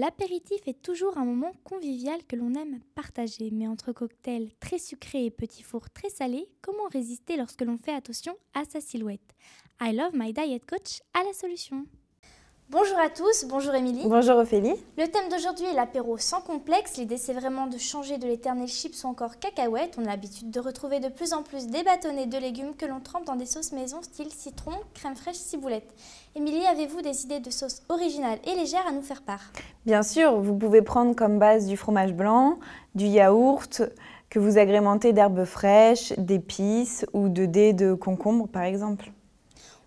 L'apéritif est toujours un moment convivial que l'on aime partager, mais entre cocktails très sucrés et petits fours très salés, comment résister lorsque l'on fait attention à sa silhouette? I Love My Diet Coach a la solution. Bonjour à tous, bonjour Émilie. Bonjour Ophélie. Le thème d'aujourd'hui est l'apéro sans complexe. L'idée c'est vraiment de changer de l'éternel chips ou encore cacahuètes. On a l'habitude de retrouver de plus en plus des bâtonnets de légumes que l'on trempe dans des sauces maison style citron, crème fraîche, ciboulette. Émilie, avez-vous des idées de sauces originales et légères à nous faire part? Bien sûr, vous pouvez prendre comme base du fromage blanc, du yaourt, que vous agrémentez d'herbes fraîches, d'épices ou de dés de concombre par exemple.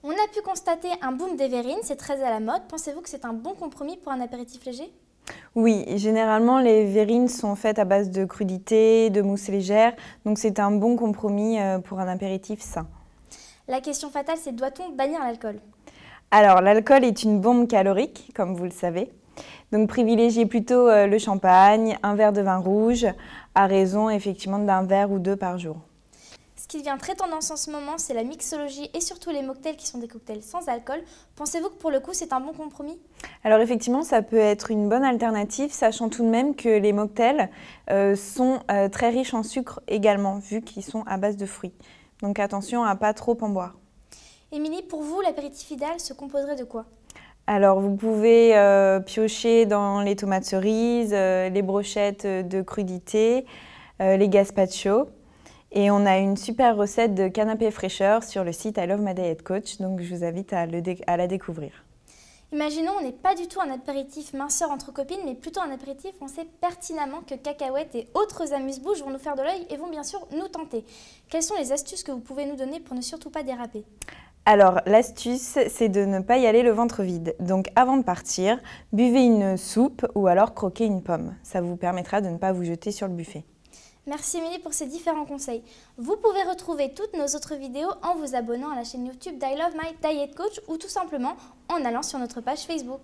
On a pu constater un boom des verrines, c'est très à la mode. Pensez-vous que c'est un bon compromis pour un apéritif léger? Oui, généralement les verrines sont faites à base de crudités, de mousse légère, donc c'est un bon compromis pour un apéritif sain. La question fatale, c'est doit-on bannir l'alcool? Alors l'alcool est une bombe calorique, comme vous le savez. Donc privilégiez plutôt le champagne, un verre de vin rouge, à raison effectivement d'un verre ou deux par jour. Ce qui devient très tendance en ce moment, c'est la mixologie et surtout les mocktails qui sont des cocktails sans alcool. Pensez-vous que pour le coup, c'est un bon compromis? Alors effectivement, ça peut être une bonne alternative, sachant tout de même que les mocktails sont très riches en sucre également, vu qu'ils sont à base de fruits. Donc attention à pas trop en boire. Émilie, pour vous, l'apéritif idéal se composerait de quoi? Alors vous pouvez piocher dans les tomates cerises, les brochettes de crudités, les gazpacho. Et on a une super recette de canapé fraîcheur sur le site I Love My Diet Coach, donc je vous invite à la découvrir. Imaginons, on n'est pas du tout un apéritif minceur entre copines, mais plutôt un apéritif où on sait pertinemment que cacahuètes et autres amuse-bouches vont nous faire de l'œil et vont bien sûr nous tenter. Quelles sont les astuces que vous pouvez nous donner pour ne surtout pas déraper? Alors l'astuce, c'est de ne pas y aller le ventre vide. Donc avant de partir, buvez une soupe ou alors croquez une pomme. Ça vous permettra de ne pas vous jeter sur le buffet. Merci Émilie pour ces différents conseils. Vous pouvez retrouver toutes nos autres vidéos en vous abonnant à la chaîne YouTube d'I Love My Diet Coach ou tout simplement en allant sur notre page Facebook.